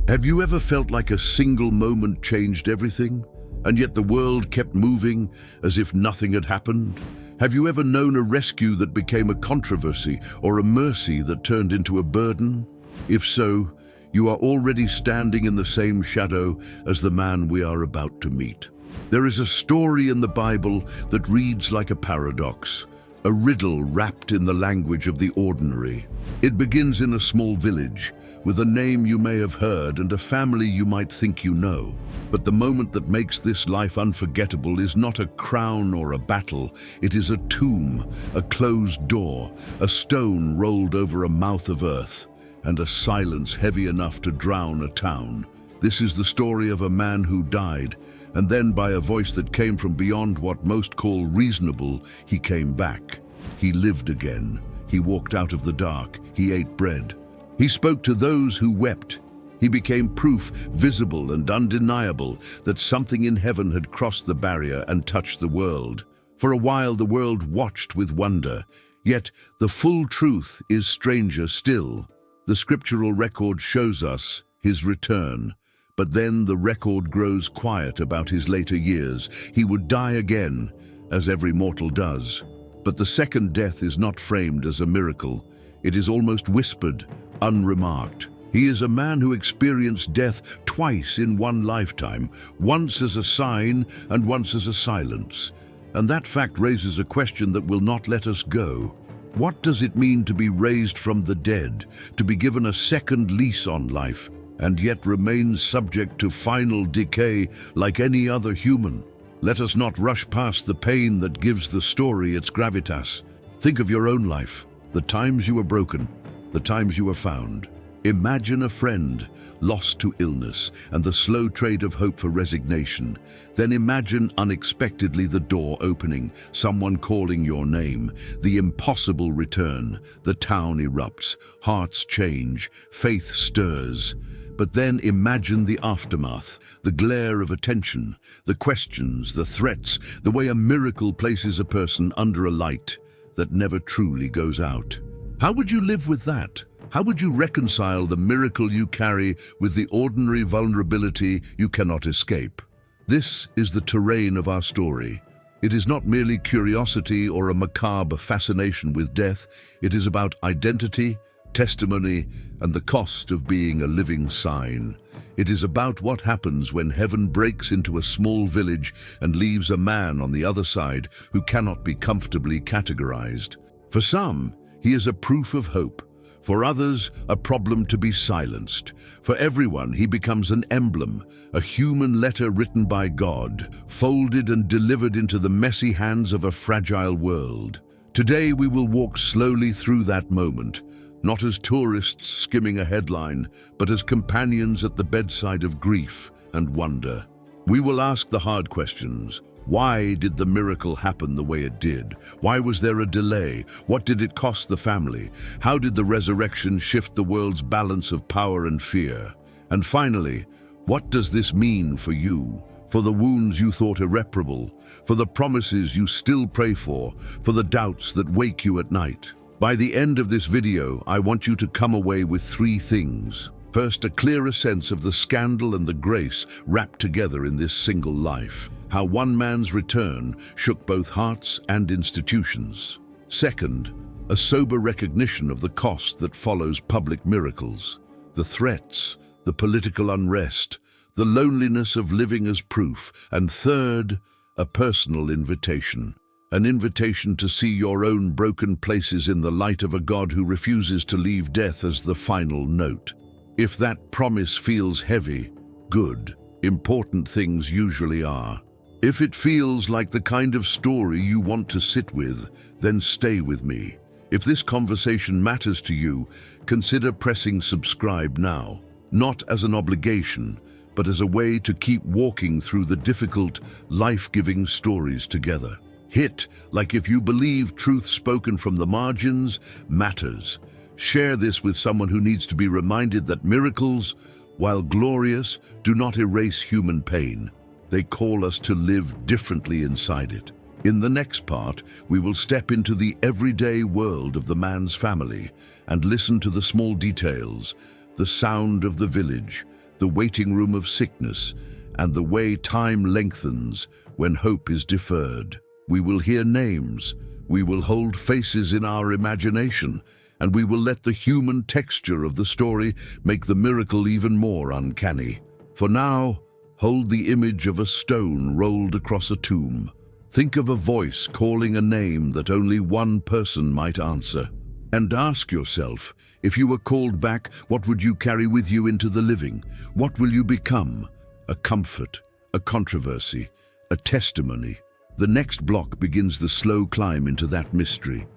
Have you ever felt like a single moment changed everything, and yet the world kept moving as if nothing had happened? Have you ever known a rescue that became a controversy or a mercy that turned into a burden? If so, you are already standing in the same shadow as the man we are about to meet. There is a story in the Bible that reads like a paradox, a riddle wrapped in the language of the ordinary. It begins in a small village, with a name you may have heard and a family you might think you know. But the moment that makes this life unforgettable is not a crown or a battle. It is a tomb, a closed door, a stone rolled over a mouth of earth, and a silence heavy enough to drown a town. This is the story of a man who died, and then by a voice that came from beyond what most call reasonable, he came back. He lived again. He walked out of the dark. He ate bread. He spoke to those who wept. He became proof, visible and undeniable, that something in heaven had crossed the barrier and touched the world. For a while the world watched with wonder, yet the full truth is stranger still. The scriptural record shows us his return, but then the record grows quiet about his later years. He would die again, as every mortal does. But the second death is not framed as a miracle. It is almost whispered, unremarked. He is a man who experienced death twice in one lifetime, once as a sign and once as a silence. And that fact raises a question that will not let us go. What does it mean to be raised from the dead, to be given a second lease on life, and yet remain subject to final decay like any other human? Let us not rush past the pain that gives the story its gravitas. Think of your own life, the times you were broken, the times you were found. Imagine a friend lost to illness and the slow trade of hope for resignation. Then imagine unexpectedly the door opening, someone calling your name, the impossible return. The town erupts, hearts change, faith stirs. But then imagine the aftermath, the glare of attention, the questions, the threats, the way a miracle places a person under a light that never truly goes out. How would you live with that? How would you reconcile the miracle you carry with the ordinary vulnerability you cannot escape? This is the terrain of our story. It is not merely curiosity or a macabre fascination with death. It is about identity, testimony, and the cost of being a living sign. It is about what happens when heaven breaks into a small village and leaves a man on the other side who cannot be comfortably categorized. For some, he is a proof of hope. For others, a problem to be silenced. For everyone, he becomes an emblem, a human letter written by God, folded and delivered into the messy hands of a fragile world. Today, we will walk slowly through that moment, not as tourists skimming a headline, but as companions at the bedside of grief and wonder. We will ask the hard questions. Why did the miracle happen the way it did? Why was there a delay? What did it cost the family? How did the resurrection shift the world's balance of power and fear? And finally, what does this mean for you? For the wounds you thought irreparable? For the promises you still pray for the doubts that wake you at night? By the end of this video, I want you to come away with three things. First, a clearer sense of the scandal and the grace wrapped together in this single life. How one man's return shook both hearts and institutions. Second, a sober recognition of the cost that follows public miracles. The threats, the political unrest, the loneliness of living as proof. And third, a personal invitation. An invitation to see your own broken places in the light of a God who refuses to leave death as the final note. If that promise feels heavy, good, important things usually are. If it feels like the kind of story you want to sit with, then stay with me. If this conversation matters to you, consider pressing subscribe now, not as an obligation, but as a way to keep walking through the difficult, life-giving stories together. Hit like if you believe truth spoken from the margins matters. Share this with someone who needs to be reminded that miracles, while glorious, do not erase human pain. They call us to live differently inside it. In the next part, we will step into the everyday world of the man's family and listen to the small details, the sound of the village, the waiting room of sickness, and the way time lengthens when hope is deferred. We will hear names, we will hold faces in our imagination, and we will let the human texture of the story make the miracle even more uncanny. For now, hold the image of a stone rolled across a tomb. Think of a voice calling a name that only one person might answer. And ask yourself, if you were called back, what would you carry with you into the living? What will you become? A comfort, a controversy, a testimony. The next block begins the slow climb into that mystery.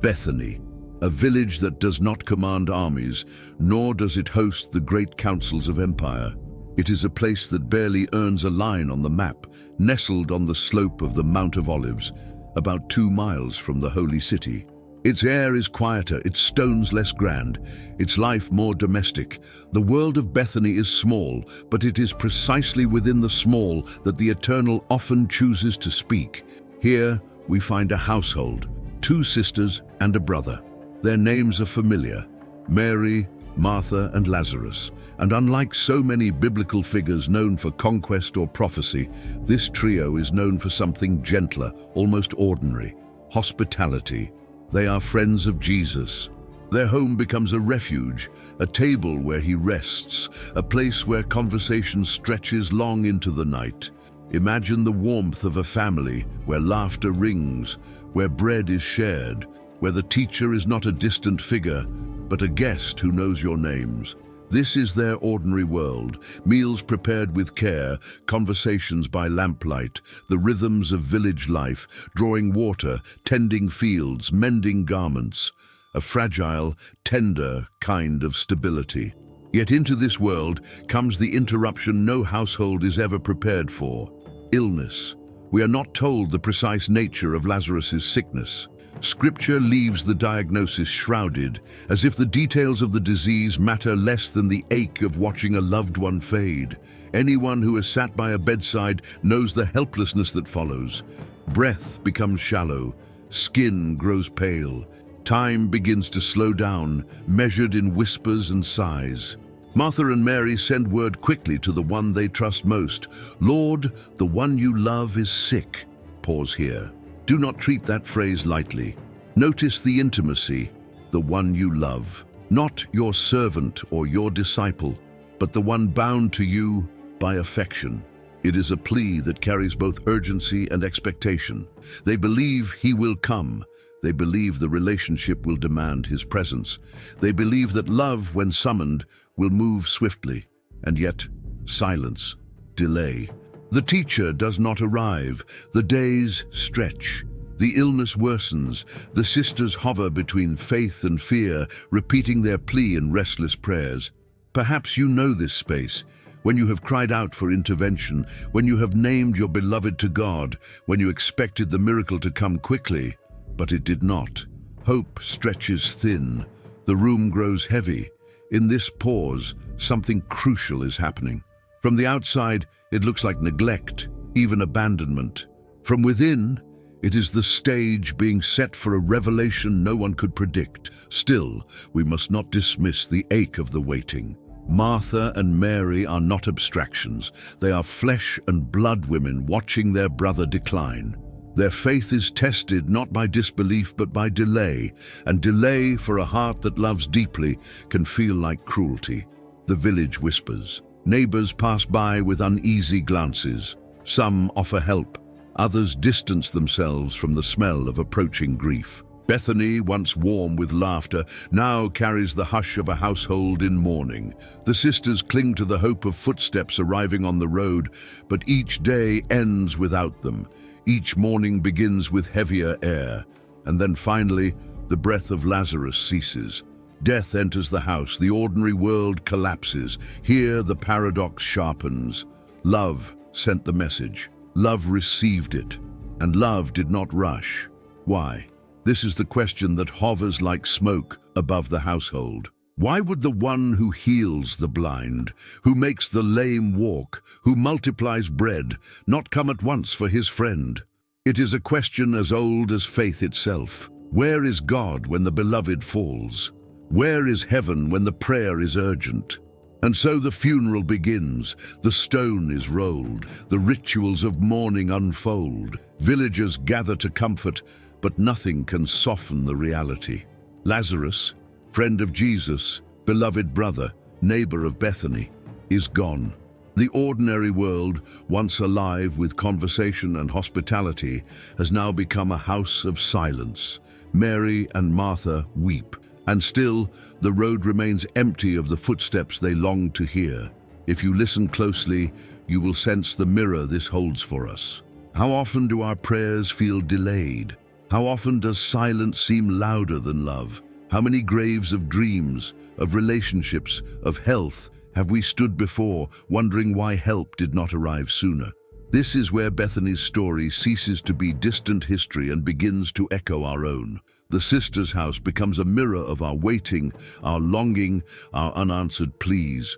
Bethany, a village that does not command armies, nor does it host the great councils of empire. It is a place that barely earns a line on the map, nestled on the slope of the Mount of Olives, about 2 miles from the holy city. Its air is quieter, its stones less grand, its life more domestic. The world of Bethany is small, but it is precisely within the small that the Eternal often chooses to speak. Here we find a household, 2 sisters and a brother. Their names are familiar: Mary, Martha, and Lazarus. And unlike so many biblical figures known for conquest or prophecy, this trio is known for something gentler, almost ordinary: hospitality. They are friends of Jesus. Their home becomes a refuge, a table where he rests, a place where conversation stretches long into the night. Imagine the warmth of a family where laughter rings, where bread is shared, where the teacher is not a distant figure, but a guest who knows your names. This is their ordinary world: meals prepared with care, conversations by lamplight, the rhythms of village life, drawing water, tending fields, mending garments. A fragile, tender kind of stability. Yet into this world comes the interruption no household is ever prepared for: illness. We are not told the precise nature of Lazarus's sickness. Scripture leaves the diagnosis shrouded, as if the details of the disease matter less than the ache of watching a loved one fade. Anyone who has sat by a bedside knows the helplessness that follows. Breath becomes shallow, skin grows pale, time begins to slow down, measured in whispers and sighs. Martha and Mary send word quickly to the one they trust most: "Lord, the one you love is sick." Pause here. Do not treat that phrase lightly. Notice the intimacy: the one you love. Not your servant or your disciple, but the one bound to you by affection. It is a plea that carries both urgency and expectation. They believe he will come. They believe the relationship will demand his presence. They believe that love, when summoned, will move swiftly. And yet, silence, delay. The teacher does not arrive. The days stretch. The illness worsens. The sisters hover between faith and fear, repeating their plea in restless prayers. Perhaps you know this space, when you have cried out for intervention, when you have named your beloved to God, when you expected the miracle to come quickly, but it did not. Hope stretches thin. The room grows heavy. In this pause, something crucial is happening. From the outside, it looks like neglect, even abandonment. From within, it is the stage being set for a revelation no one could predict. Still, we must not dismiss the ache of the waiting. Martha and Mary are not abstractions. They are flesh and blood women watching their brother decline. Their faith is tested not by disbelief but by delay, and delay for a heart that loves deeply can feel like cruelty. The village whispers. Neighbors pass by with uneasy glances. Some offer help. Others distance themselves from the smell of approaching grief. Bethany, once warm with laughter, now carries the hush of a household in mourning. The sisters cling to the hope of footsteps arriving on the road, but each day ends without them. Each morning begins with heavier air, and then finally, the breath of Lazarus ceases. Death enters the house, the ordinary world collapses. Here the paradox sharpens. Love sent the message. Love received it, and love did not rush. Why? This is the question that hovers like smoke above the household. Why would the one who heals the blind, who makes the lame walk, who multiplies bread, not come at once for his friend? It is a question as old as faith itself. Where is God when the beloved falls? Where is heaven when the prayer is urgent? And so the funeral begins. The stone is rolled. The rituals of mourning unfold. Villagers gather to comfort, but nothing can soften the reality. Lazarus, friend of Jesus, beloved brother, neighbor of Bethany, is gone. The ordinary world, once alive with conversation and hospitality, has now become a house of silence. Mary and Martha weep, and still the road remains empty of the footsteps they long to hear. If you listen closely, you will sense the mirror this holds for us. How often do our prayers feel delayed? How often does silence seem louder than love? How many graves of dreams, of relationships, of health have we stood before, wondering why help did not arrive sooner? This is where Bethany's story ceases to be distant history and begins to echo our own. The sister's house becomes a mirror of our waiting, our longing, our unanswered pleas.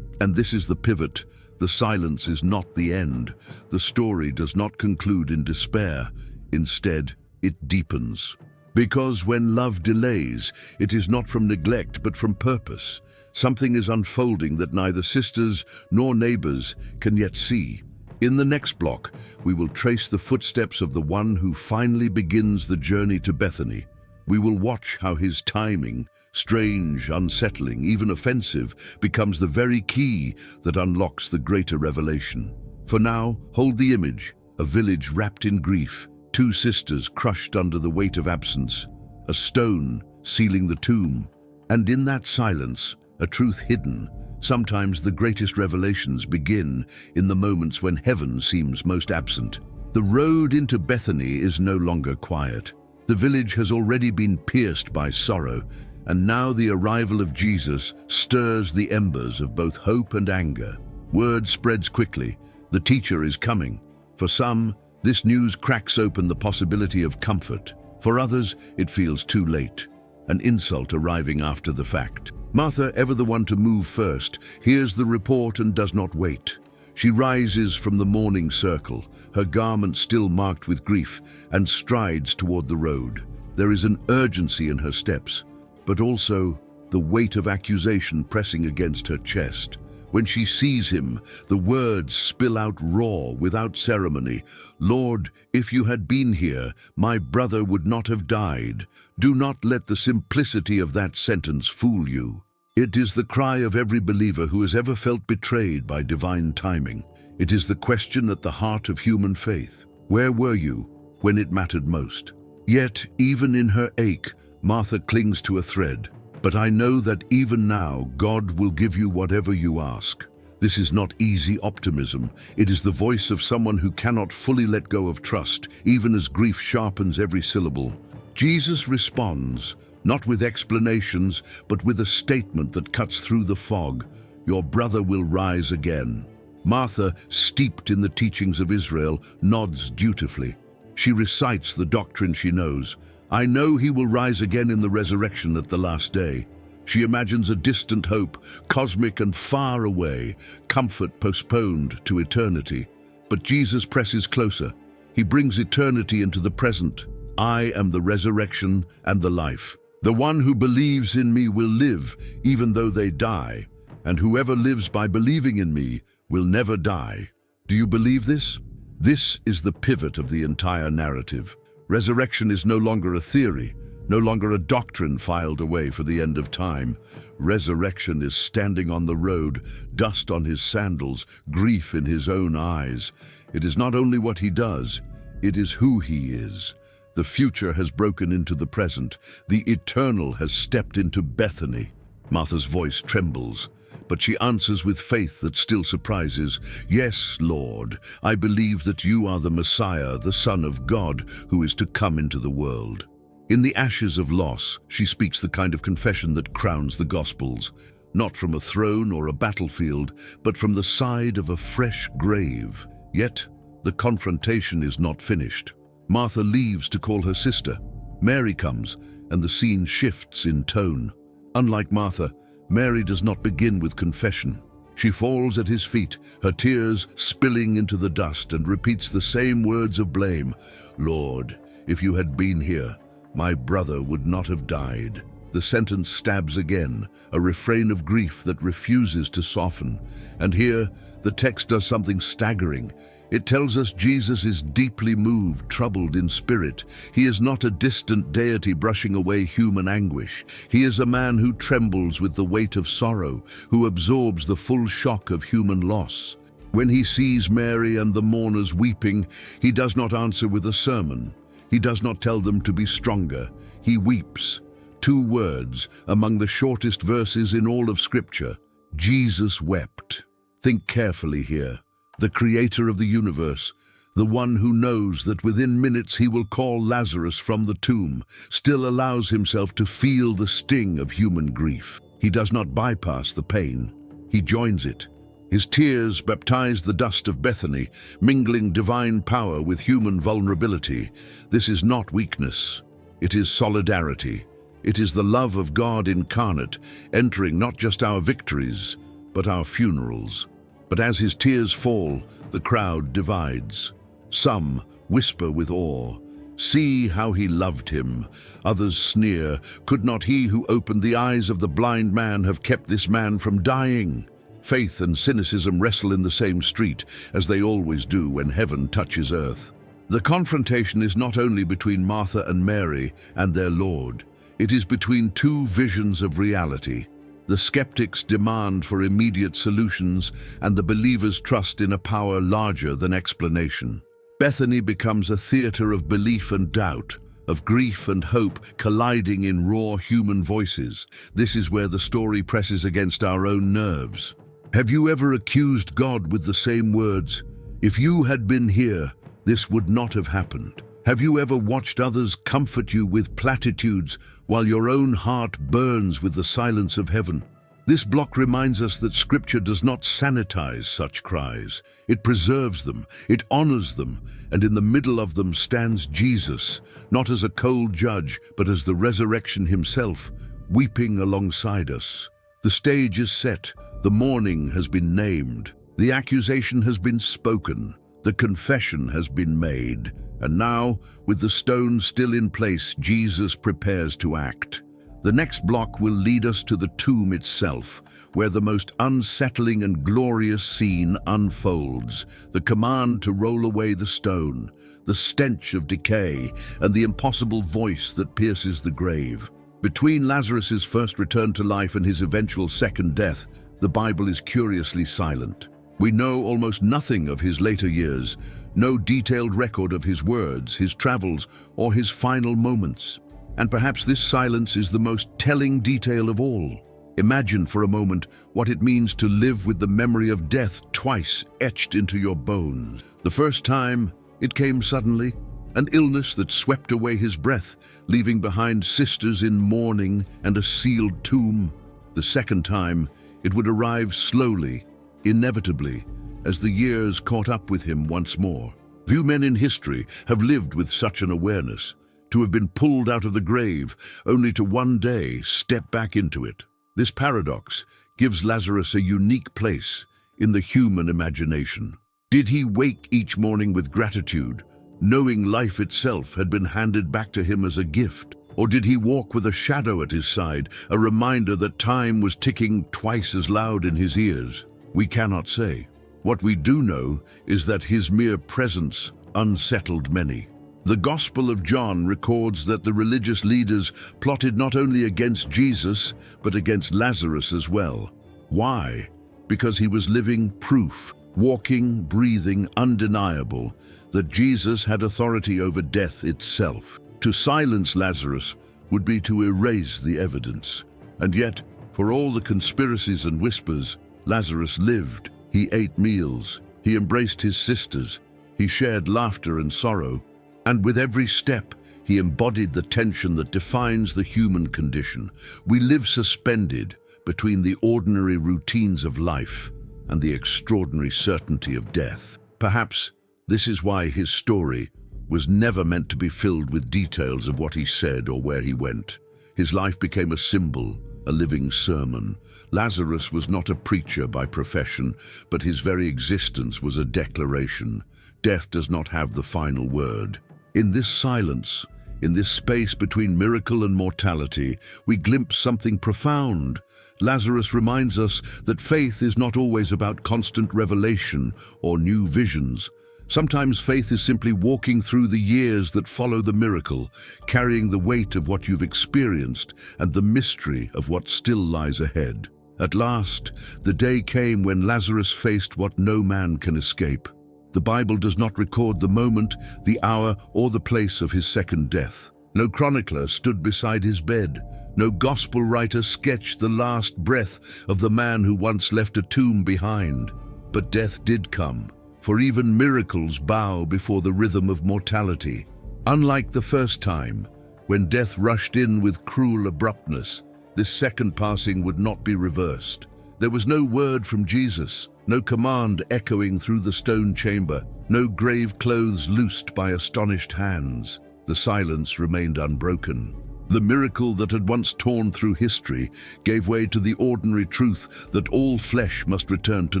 And this is the pivot, the silence is not the end. The story does not conclude in despair. Instead, it deepens. Because when love delays, it is not from neglect but from purpose. Something is unfolding that neither sisters nor neighbors can yet see. In the next block, we will trace the footsteps of the one who finally begins the journey to Bethany. We will watch how his timing, strange, unsettling, even offensive, becomes the very key that unlocks the greater revelation. For now, hold the image, a village wrapped in grief, two sisters crushed under the weight of absence, a stone sealing the tomb, and in that silence, a truth hidden. Sometimes the greatest revelations begin in the moments when heaven seems most absent. The road into Bethany is no longer quiet. The village has already been pierced by sorrow, and now the arrival of Jesus stirs the embers of both hope and anger. Word spreads quickly. The teacher is coming. For some, this news cracks open the possibility of comfort. For others, it feels too late, an insult arriving after the fact. Martha, ever the one to move first, hears the report and does not wait. She rises from the mourning circle, her garment still marked with grief, and strides toward the road. There is an urgency in her steps, but also the weight of accusation pressing against her chest. When she sees him, the words spill out raw, without ceremony. "Lord, if you had been here, my brother would not have died." Do not let the simplicity of that sentence fool you. It is the cry of every believer who has ever felt betrayed by divine timing. It is the question at the heart of human faith. Where were you when it mattered most? Yet, even in her ache, Martha clings to a thread. "But I know that even now, God will give you whatever you ask." This is not easy optimism. It is the voice of someone who cannot fully let go of trust, even as grief sharpens every syllable. Jesus responds, not with explanations, but with a statement that cuts through the fog. "Your brother will rise again." Martha, steeped in the teachings of Israel, nods dutifully. She recites the doctrine she knows. "I know he will rise again in the resurrection at the last day." She imagines a distant hope, cosmic and far away, comfort postponed to eternity. But Jesus presses closer. He brings eternity into the present. "I am the resurrection and the life. The one who believes in me will live, even though they die. And whoever lives by believing in me will never die." Do you believe this? This is the pivot of the entire narrative. Resurrection is no longer a theory, no longer a doctrine filed away for the end of time. Resurrection is standing on the road, dust on his sandals, grief in his own eyes. It is not only what he does, it is who he is. The future has broken into the present. The eternal has stepped into Bethany. Martha's voice trembles, but she answers with faith that still surprises. "Yes, Lord, I believe that you are the Messiah, the Son of God, who is to come into the world." In the ashes of loss, she speaks the kind of confession that crowns the Gospels, not from a throne or a battlefield, but from the side of a fresh grave. Yet, the confrontation is not finished. Martha leaves to call her sister. Mary comes, and the scene shifts in tone. Unlike Martha, Mary does not begin with confession. She falls at his feet, her tears spilling into the dust, and repeats the same words of blame. "Lord, if you had been here, my brother would not have died." The sentence stabs again, a refrain of grief that refuses to soften. And here, the text does something staggering. It tells us Jesus is deeply moved, troubled in spirit. He is not a distant deity brushing away human anguish. He is a man who trembles with the weight of sorrow, who absorbs the full shock of human loss. When he sees Mary and the mourners weeping, he does not answer with a sermon. He does not tell them to be stronger. He weeps. 2 words among the shortest verses in all of Scripture. Jesus wept. Think carefully here. The creator of the universe, the one who knows that within minutes he will call Lazarus from the tomb, still allows himself to feel the sting of human grief. He does not bypass the pain. He joins it. His tears baptize the dust of Bethany, mingling divine power with human vulnerability. This is not weakness. It is solidarity. It is the love of God incarnate, entering not just our victories, but our funerals. But as his tears fall, the crowd divides. Some whisper with awe, "See how he loved him." Others sneer, "Could not he who opened the eyes of the blind man have kept this man from dying?" Faith and cynicism wrestle in the same street, as they always do when heaven touches earth. The confrontation is not only between Martha and Mary and their Lord. It is between 2 visions of reality. The skeptics' demand for immediate solutions and the believers' trust in a power larger than explanation. Bethany becomes a theater of belief and doubt, of grief and hope colliding in raw human voices. This is where the story presses against our own nerves. Have you ever accused God with the same words? "If you had been here, this would not have happened." Have you ever watched others comfort you with platitudes while your own heart burns with the silence of heaven? This block reminds us that Scripture does not sanitize such cries. It preserves them, it honors them, and in the middle of them stands Jesus, not as a cold judge, but as the resurrection himself, weeping alongside us. The stage is set, the mourning has been named, the accusation has been spoken, the confession has been made. And now, with the stone still in place, Jesus prepares to act. The next block will lead us to the tomb itself, where the most unsettling and glorious scene unfolds. The command to roll away the stone, the stench of decay, and the impossible voice that pierces the grave. Between Lazarus's first return to life and his eventual second death, the Bible is curiously silent. We know almost nothing of his later years, no detailed record of his words, his travels, or his final moments. And perhaps this silence is the most telling detail of all. Imagine for a moment what it means to live with the memory of death twice etched into your bones. The first time, it came suddenly, an illness that swept away his breath, leaving behind sisters in mourning and a sealed tomb. The second time, it would arrive slowly, inevitably, as the years caught up with him once more. Few men in history have lived with such an awareness, to have been pulled out of the grave, only to one day step back into it. This paradox gives Lazarus a unique place in the human imagination. Did he wake each morning with gratitude, knowing life itself had been handed back to him as a gift? Or did he walk with a shadow at his side, a reminder that time was ticking twice as loud in his ears? We cannot say. What we do know is that his mere presence unsettled many. The Gospel of John records that the religious leaders plotted not only against Jesus, but against Lazarus as well. Why? Because he was living proof, walking, breathing, undeniable, that Jesus had authority over death itself. To silence Lazarus would be to erase the evidence. And yet, for all the conspiracies and whispers, Lazarus lived. He ate meals, he embraced his sisters, he shared laughter and sorrow, and with every step, he embodied the tension that defines the human condition. We live suspended between the ordinary routines of life and the extraordinary certainty of death. Perhaps this is why his story was never meant to be filled with details of what he said or where he went. His life became a symbol, a living sermon. Lazarus was not a preacher by profession, but his very existence was a declaration. Death does not have the final word. In this silence, In this space between miracle and mortality, we glimpse something profound. Lazarus reminds us that faith is not always about constant revelation or new visions. Sometimes faith is simply walking through the years that follow the miracle, carrying the weight of what you've experienced and the mystery of what still lies ahead. At last, the day came when Lazarus faced what no man can escape. The Bible does not record the moment, the hour, or the place of his second death. No chronicler stood beside his bed. No gospel writer sketched the last breath of the man who once left a tomb behind. But death did come, for even miracles bow before the rhythm of mortality. Unlike the first time, when death rushed in with cruel abruptness, this second passing would not be reversed. There was no word from Jesus, no command echoing through the stone chamber, no grave clothes loosed by astonished hands. The silence remained unbroken. The miracle that had once torn through history gave way to the ordinary truth that all flesh must return to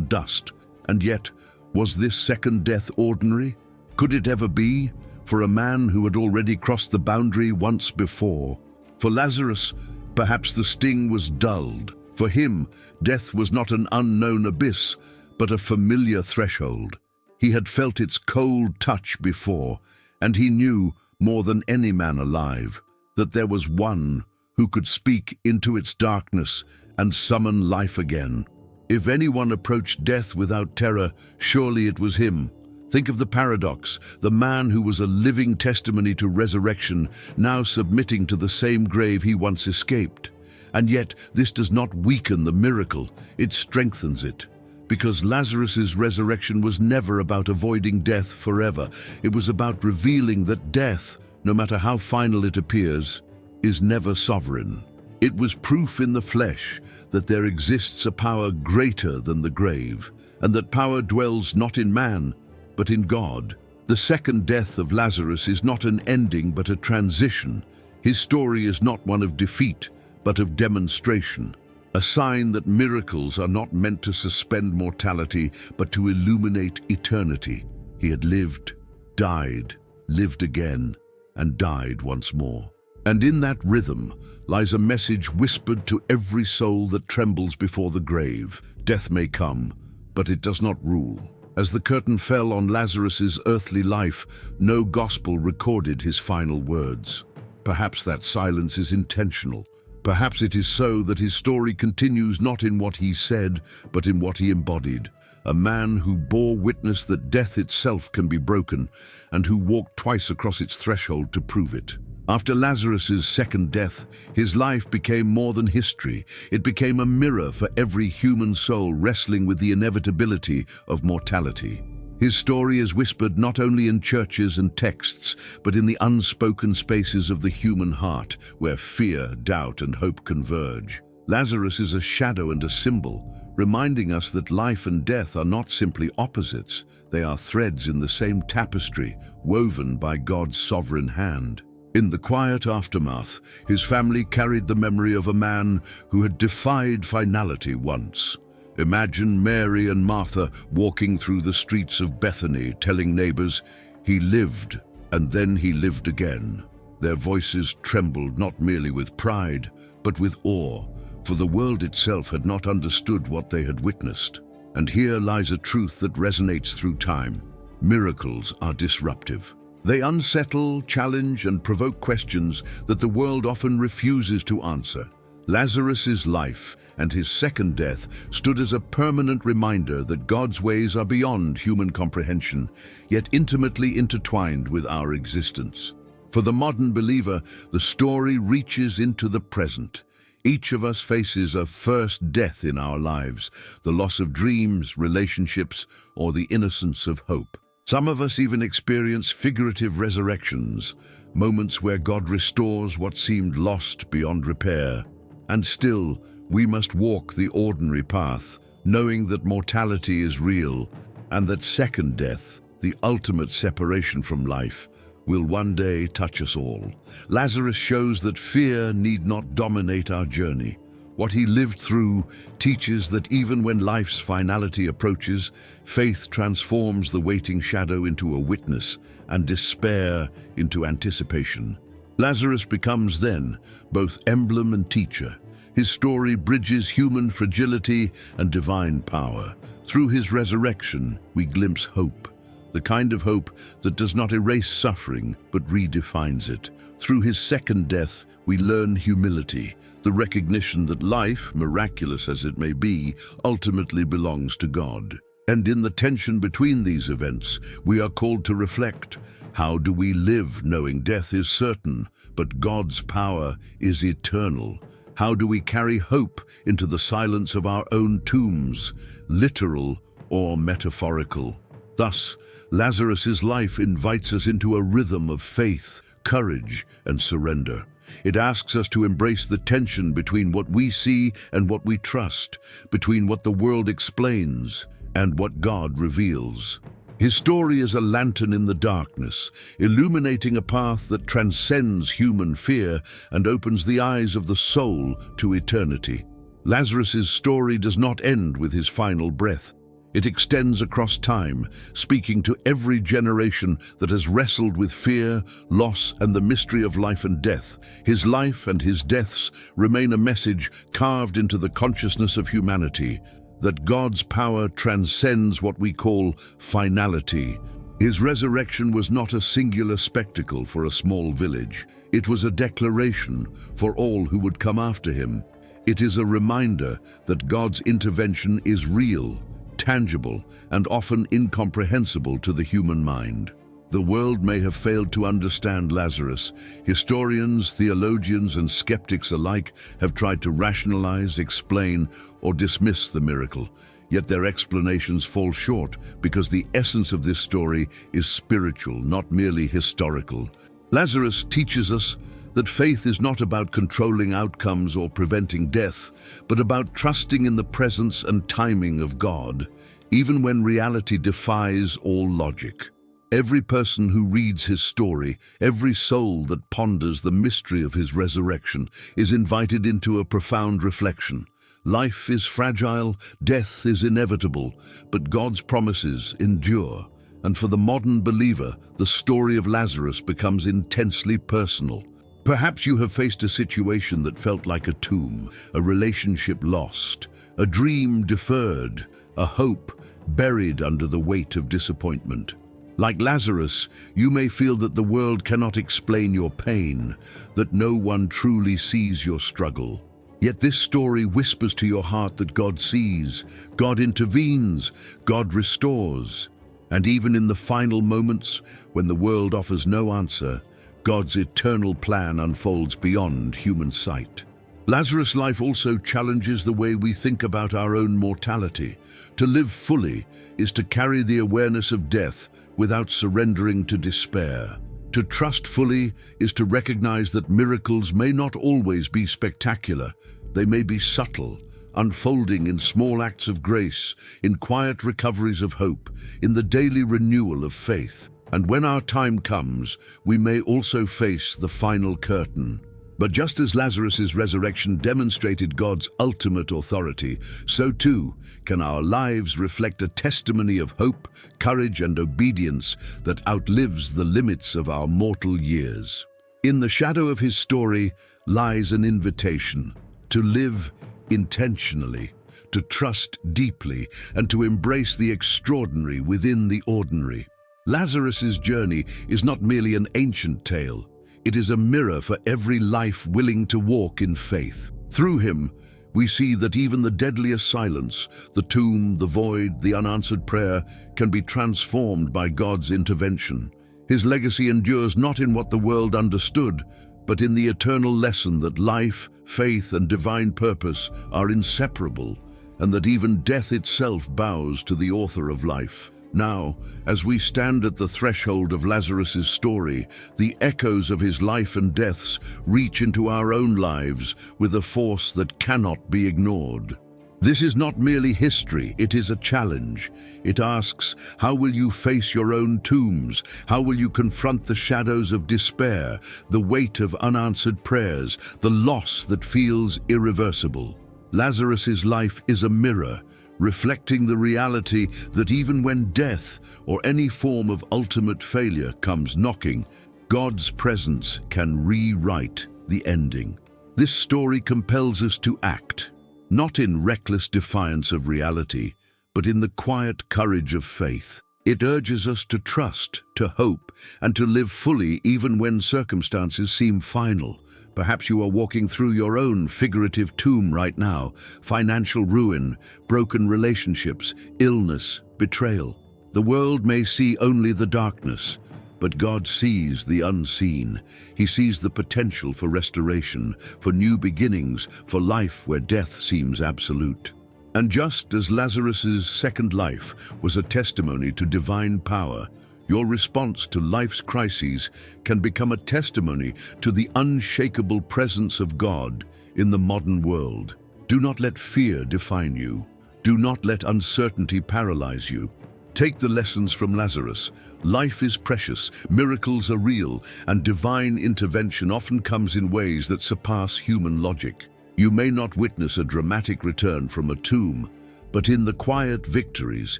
dust. And yet, was this second death ordinary? Could it ever be, for a man who had already crossed the boundary once before? For Lazarus, perhaps the sting was dulled. For him, death was not an unknown abyss, but a familiar threshold. He had felt its cold touch before, and he knew, more than any man alive, that there was one who could speak into its darkness and summon life again. If anyone approached death without terror, surely it was him. Think of the paradox, the man who was a living testimony to resurrection, now submitting to the same grave he once escaped. And yet, this does not weaken the miracle, it strengthens it. Because Lazarus's resurrection was never about avoiding death forever. It was about revealing that death, no matter how final it appears, is never sovereign. It was proof in the flesh that there exists a power greater than the grave, and that power dwells not in man, but in God. The second death of Lazarus is not an ending, but a transition. His story is not one of defeat, but of demonstration. A sign that miracles are not meant to suspend mortality, but to illuminate eternity. He had lived, died, lived again, and died once more. And in that rhythm lies a message whispered to every soul that trembles before the grave. Death may come, but it does not rule. As the curtain fell on Lazarus's earthly life, no gospel recorded his final words. Perhaps that silence is intentional. Perhaps it is so that his story continues not in what he said, but in what he embodied. A man who bore witness that death itself can be broken, and who walked twice across its threshold to prove it. After Lazarus's second death, his life became more than history. It became a mirror for every human soul wrestling with the inevitability of mortality. His story is whispered not only in churches and texts, but in the unspoken spaces of the human heart, where fear, doubt, and hope converge. Lazarus is a shadow and a symbol, reminding us that life and death are not simply opposites. They are threads in the same tapestry, woven by God's sovereign hand. In the quiet aftermath, his family carried the memory of a man who had defied finality once. Imagine Mary and Martha walking through the streets of Bethany, telling neighbors, "He lived, and then he lived again." Their voices trembled not merely with pride, but with awe, for the world itself had not understood what they had witnessed. And here lies a truth that resonates through time. Miracles are disruptive. They unsettle, challenge, and provoke questions that the world often refuses to answer. Lazarus's life and his second death stood as a permanent reminder that God's ways are beyond human comprehension, yet intimately intertwined with our existence. For the modern believer, the story reaches into the present. Each of us faces a first death in our lives, the loss of dreams, relationships, or the innocence of hope. Some of us even experience figurative resurrections, moments where God restores what seemed lost beyond repair. And still, we must walk the ordinary path, knowing that mortality is real and that second death, the ultimate separation from life, will one day touch us all. Lazarus shows that fear need not dominate our journey. What he lived through teaches that even when life's finality approaches, faith transforms the waiting shadow into a witness and despair into anticipation. Lazarus becomes then both emblem and teacher. His story bridges human fragility and divine power. Through his resurrection, we glimpse hope, the kind of hope that does not erase suffering but redefines it. Through his second death, we learn humility, the recognition that life, miraculous as it may be, ultimately belongs to God. And in the tension between these events, we are called to reflect. How do we live knowing death is certain, but God's power is eternal? How do we carry hope into the silence of our own tombs, literal or metaphorical? Thus, Lazarus's life invites us into a rhythm of faith, courage, and surrender. It asks us to embrace the tension between what we see and what we trust, between what the world explains and what God reveals. His story is a lantern in the darkness, illuminating a path that transcends human fear and opens the eyes of the soul to eternity. Lazarus's story does not end with his final breath. It extends across time, speaking to every generation that has wrestled with fear, loss, and the mystery of life and death. His life and his deaths remain a message carved into the consciousness of humanity, that God's power transcends what we call finality. His resurrection was not a singular spectacle for a small village. It was a declaration for all who would come after him. It is a reminder that God's intervention is real, tangible, and often incomprehensible to the human mind. The world may have failed to understand Lazarus. Historians, theologians, and skeptics alike have tried to rationalize, explain, or dismiss the miracle. Yet their explanations fall short because the essence of this story is spiritual, not merely historical. Lazarus teaches us that faith is not about controlling outcomes or preventing death, but about trusting in the presence and timing of God, even when reality defies all logic. Every person who reads his story, every soul that ponders the mystery of his resurrection, is invited into a profound reflection. Life is fragile, death is inevitable, but God's promises endure. And for the modern believer, the story of Lazarus becomes intensely personal. Perhaps you have faced a situation that felt like a tomb, a relationship lost, a dream deferred, a hope buried under the weight of disappointment. Like Lazarus, you may feel that the world cannot explain your pain, that no one truly sees your struggle. Yet this story whispers to your heart that God sees, God intervenes, God restores. And even in the final moments, when the world offers no answer, God's eternal plan unfolds beyond human sight. Lazarus' life also challenges the way we think about our own mortality. To live fully is to carry the awareness of death without surrendering to despair. To trust fully is to recognize that miracles may not always be spectacular. They may be subtle, unfolding in small acts of grace, in quiet recoveries of hope, in the daily renewal of faith. And when our time comes, we may also face the final curtain. But just as Lazarus' resurrection demonstrated God's ultimate authority, so too can our lives reflect a testimony of hope, courage, and obedience that outlives the limits of our mortal years. In the shadow of his story lies an invitation to live intentionally, to trust deeply, and to embrace the extraordinary within the ordinary. Lazarus' journey is not merely an ancient tale. It is a mirror for every life willing to walk in faith. Through him, we see that even the deadliest silence, the tomb, the void, the unanswered prayer, can be transformed by God's intervention. His legacy endures not in what the world understood, but in the eternal lesson that life, faith, and divine purpose are inseparable, and that even death itself bows to the author of life. Now, as we stand at the threshold of Lazarus' story, the echoes of his life and deaths reach into our own lives with a force that cannot be ignored. This is not merely history, it is a challenge. It asks, how will you face your own tombs? How will you confront the shadows of despair, the weight of unanswered prayers, the loss that feels irreversible? Lazarus' life is a mirror, reflecting the reality that even when death or any form of ultimate failure comes knocking, God's presence can rewrite the ending. This story compels us to act, not in reckless defiance of reality, but in the quiet courage of faith. It urges us to trust, to hope, and to live fully even when circumstances seem final. Perhaps you are walking through your own figurative tomb right now: financial ruin, broken relationships, illness, betrayal. The world may see only the darkness, but God sees the unseen. He sees the potential for restoration, for new beginnings, for life where death seems absolute. And just as Lazarus's second life was a testimony to divine power, your response to life's crises can become a testimony to the unshakable presence of God in the modern world. Do not let fear define you. Do not let uncertainty paralyze you. Take the lessons from Lazarus. Life is precious, miracles are real, and divine intervention often comes in ways that surpass human logic. You may not witness a dramatic return from a tomb, but in the quiet victories,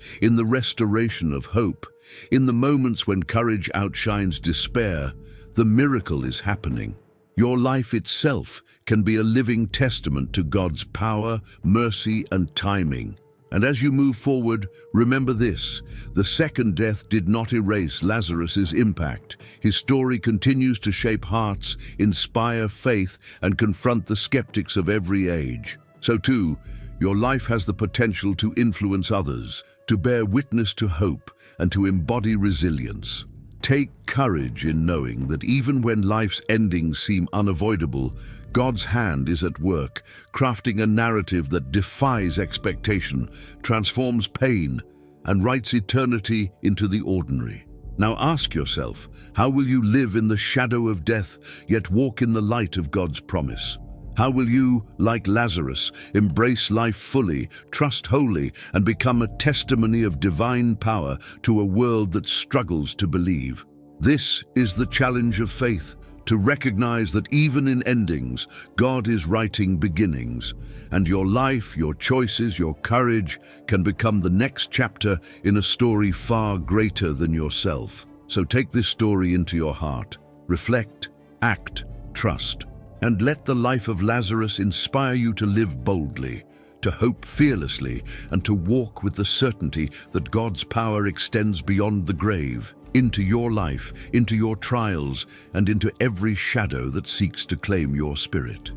in the restoration of hope, in the moments when courage outshines despair, the miracle is happening. Your life itself can be a living testament to God's power, mercy, and timing. And as you move forward, remember this: the second death did not erase Lazarus's impact. His story continues to shape hearts, inspire faith, and confront the skeptics of every age. So too, your life has the potential to influence others, to bear witness to hope, and to embody resilience. Take courage in knowing that even when life's endings seem unavoidable, God's hand is at work, crafting a narrative that defies expectation, transforms pain, and writes eternity into the ordinary. Now ask yourself, how will you live in the shadow of death, yet walk in the light of God's promise? How will you, like Lazarus, embrace life fully, trust wholly, and become a testimony of divine power to a world that struggles to believe? This is the challenge of faith, to recognize that even in endings, God is writing beginnings, and your life, your choices, your courage can become the next chapter in a story far greater than yourself. So take this story into your heart, reflect, act, trust, and let the life of Lazarus inspire you to live boldly, to hope fearlessly, and to walk with the certainty that God's power extends beyond the grave, into your life, into your trials, and into every shadow that seeks to claim your spirit.